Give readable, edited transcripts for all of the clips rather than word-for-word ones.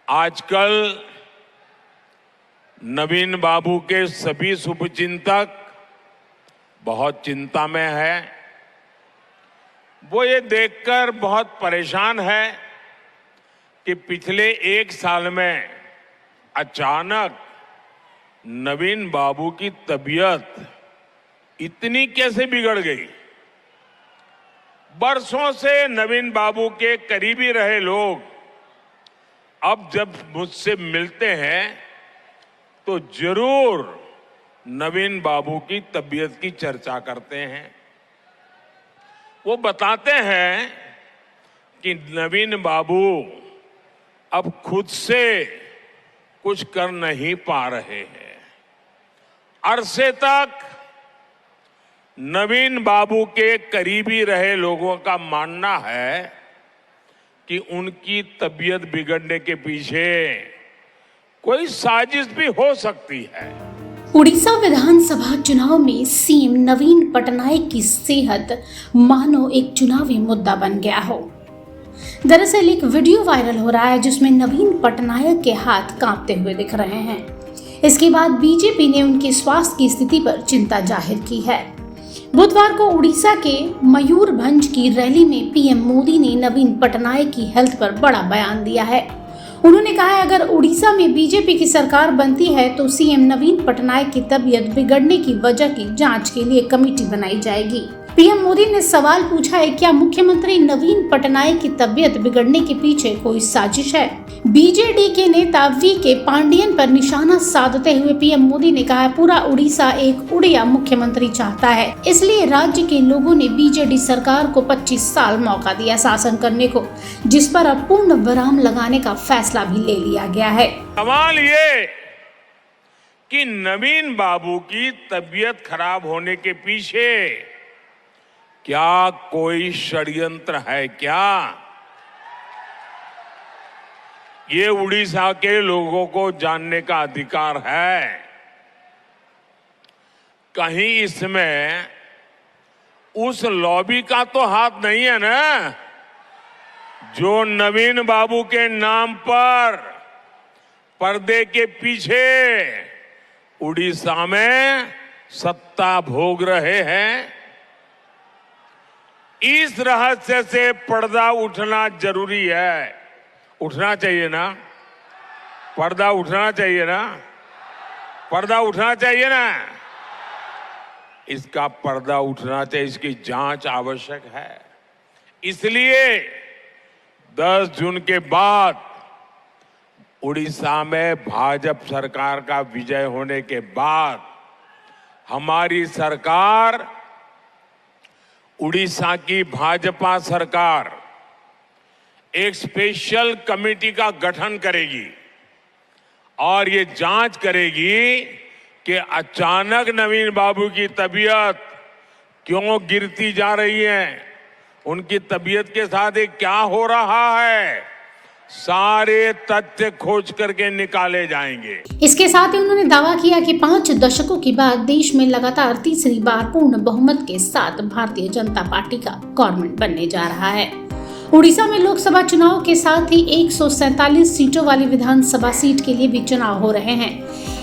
आजकल नवीन बाबू के सभी शुभचिंतक बहुत चिंता में है। वो ये देखकर बहुत परेशान है कि पिछले एक साल में अचानक नवीन बाबू की तबीयत इतनी कैसे बिगड़ गई। बरसों से नवीन बाबू के करीबी रहे लोग अब जब मुझसे मिलते हैं तो जरूर नवीन बाबू की तबीयत की चर्चा करते हैं। वो बताते हैं कि नवीन बाबू अब खुद से कुछ कर नहीं पा रहे हैं। अरसे तक नवीन बाबू के करीबी रहे लोगों का मानना है कि उनकी तबीयत बिगड़ने के पीछे कोई साजिश भी हो सकती है। उड़ीसा विधानसभा चुनाव में सीएम नवीन पटनायक की सेहत मानो एक चुनावी मुद्दा बन गया हो। दरअसल एक वीडियो वायरल हो रहा है जिसमें नवीन पटनायक के हाथ कांपते हुए दिख रहे हैं। इसके बाद बीजेपी ने उनके स्वास्थ्य की स्थिति पर चिंता जाहिर की है। बुधवार को उड़ीसा के मयूरभंज की रैली में पीएम मोदी ने नवीन पटनायक की हेल्थ पर बड़ा बयान दिया है। उन्होंने कहा है अगर उड़ीसा में बीजेपी की सरकार बनती है तो सीएम नवीन पटनायक की तबीयत बिगड़ने की वजह की जांच के लिए कमेटी बनाई जाएगी। पीएम मोदी ने सवाल पूछा है क्या मुख्यमंत्री नवीन पटनायक की तबीयत बिगड़ने के पीछे कोई साजिश है। बीजेडी के नेता वी के पांडियन पर निशाना साधते हुए पीएम मोदी ने कहा पूरा उड़ीसा एक उड़िया मुख्यमंत्री चाहता है, इसलिए राज्य के लोगों ने बीजेडी सरकार को 25 साल मौका दिया शासन करने को, जिस पर अब पूर्ण विराम लगाने का फैसला भी ले लिया गया है। सवाल ये कि नवीन बाबू की तबीयत खराब होने के पीछे क्या कोई षड्यंत्र है क्या? ये उड़ीसा के लोगों को जानने का अधिकार है। कहीं इसमें उस लॉबी का तो हाथ नहीं है ना जो नवीन बाबू के नाम पर पर्दे के पीछे उड़ीसा में सत्ता भोग रहे हैं। इस रहस्य से पर्दा उठना जरूरी है। उठना चाहिए ना, पर्दा उठना चाहिए ना, पर्दा उठना चाहिए ना। इसका पर्दा उठना चाहिए, इसकी जांच आवश्यक है। इसलिए 10 जून के बाद उड़ीसा में भाजपा सरकार का विजय होने के बाद हमारी सरकार, उड़ीसा की भाजपा सरकार एक स्पेशल कमेटी का गठन करेगी और ये जांच करेगी कि अचानक नवीन बाबू की तबीयत क्यों गिरती जा रही है, उनकी तबीयत के साथ ये क्या हो रहा है, सारे तथ्य खोज करके निकाले जाएंगे। इसके साथ ही उन्होंने दावा किया कि 5 दशकों के बाद देश में लगातार तीसरी बार पूर्ण बहुमत के साथ भारतीय जनता पार्टी का गवर्नमेंट बनने जा रहा है। उड़ीसा में लोकसभा चुनाव के साथ ही 147 सीटों वाली विधानसभा सीट के लिए भी चुनाव हो रहे हैं।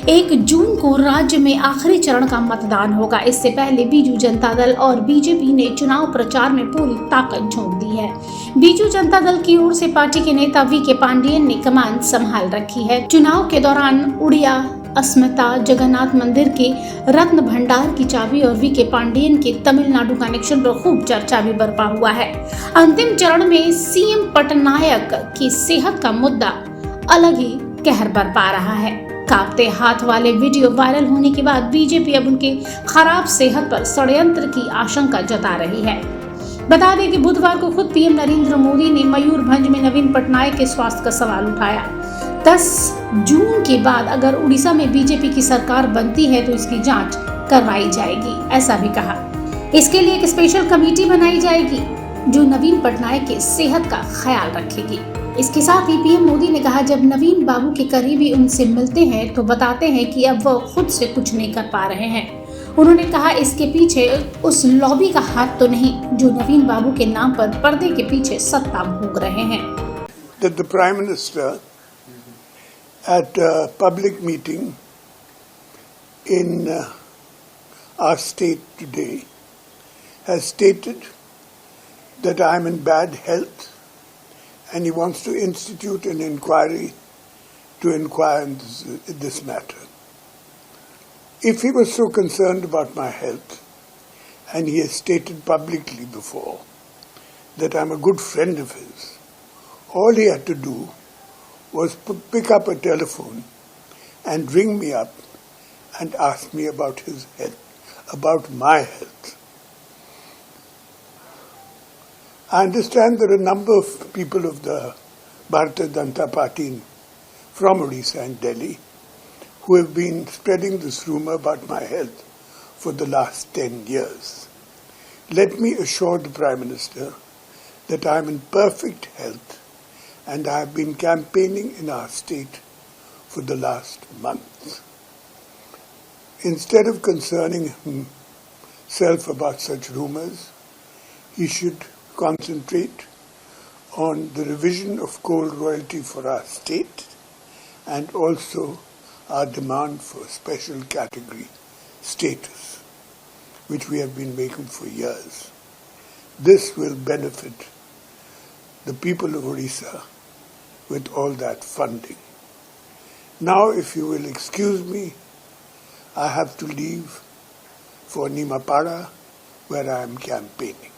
1 जून को राज्य में आखिरी चरण का मतदान होगा। इससे पहले बीजू जनता दल और बीजेपी ने चुनाव प्रचार में पूरी ताकत झोंक दी है। बीजू जनता दल की ओर से पार्टी के नेता वी के पांडियन ने कमान संभाल रखी है। चुनाव के दौरान उड़िया, अस्मिता, जगन्नाथ मंदिर के रत्न भंडार की चाबी और वी के पांडियन के तमिलनाडु कनेक्शन पर खूब चर्चा भी बरपा हुआ है। अंतिम चरण में सीएम पटनायक की सेहत का मुद्दा अलग ही कहर बरपा रहा है। कांपते हाथ वाले वीडियो वायरल होने के बाद बीजेपी अब उनके खराब सेहत पर षड्यंत्र की आशंका जता रही है। बता दें कि बुधवार को खुद पीएम नरेंद्र मोदी ने मयूरभंज में नवीन पटनायक के स्वास्थ्य का सवाल उठाया। 10 जून के बाद अगर उड़ीसा में बीजेपी की सरकार बनती है तो इसकी जांच करवाई जाएगी, ऐसा भी कहा। इसके लिए एक स्पेशल कमेटी बनाई जाएगी जो नवीन पटनायक की सेहत का ख्याल रखेगी। इसके साथ ही पीएम मोदी ने कहा जब नवीन बाबू के करीबी उनसे मिलते हैं तो बताते हैं कि अब वह खुद से कुछ नहीं कर पा रहे हैं। उन्होंने कहा इसके पीछे उस लॉबी का हाथ तो नहीं जो नवीन बाबू के नाम पर पर्दे के पीछे सत्ता भोग रहे हैं। That the Prime Minister at a public meeting in our state today has stated that I am in bad health and he wants to institute an inquiry to inquire in this matter. If he was so concerned about my health, and he has stated publicly before that I'm a good friend of his, all he had to do was pick up a telephone and ring me up and ask me about his health, about my health. I understand there are a number of people of the Bharatiya Janata Party from Odisha and Delhi who have been spreading this rumor about my health for the last 10 years. Let me assure the Prime Minister that I am in perfect health and I have been campaigning in our state for the last month. Instead of concerning himself about such rumors, he should concentrate on the revision of coal royalty for our state and also our demand for special category status, which we have been making for years. This will benefit the people of Odisha with all that funding. Now, if you will excuse me, I have to leave for Nimapada, where I am campaigning.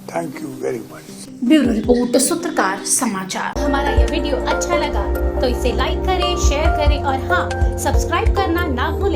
Thank you very much. Bureau report सूत्रकार समाचार। हमारा यह video अच्छा लगा तो इसे like करें, share करें और हाँ, सब्सक्राइब करना ना भूलें।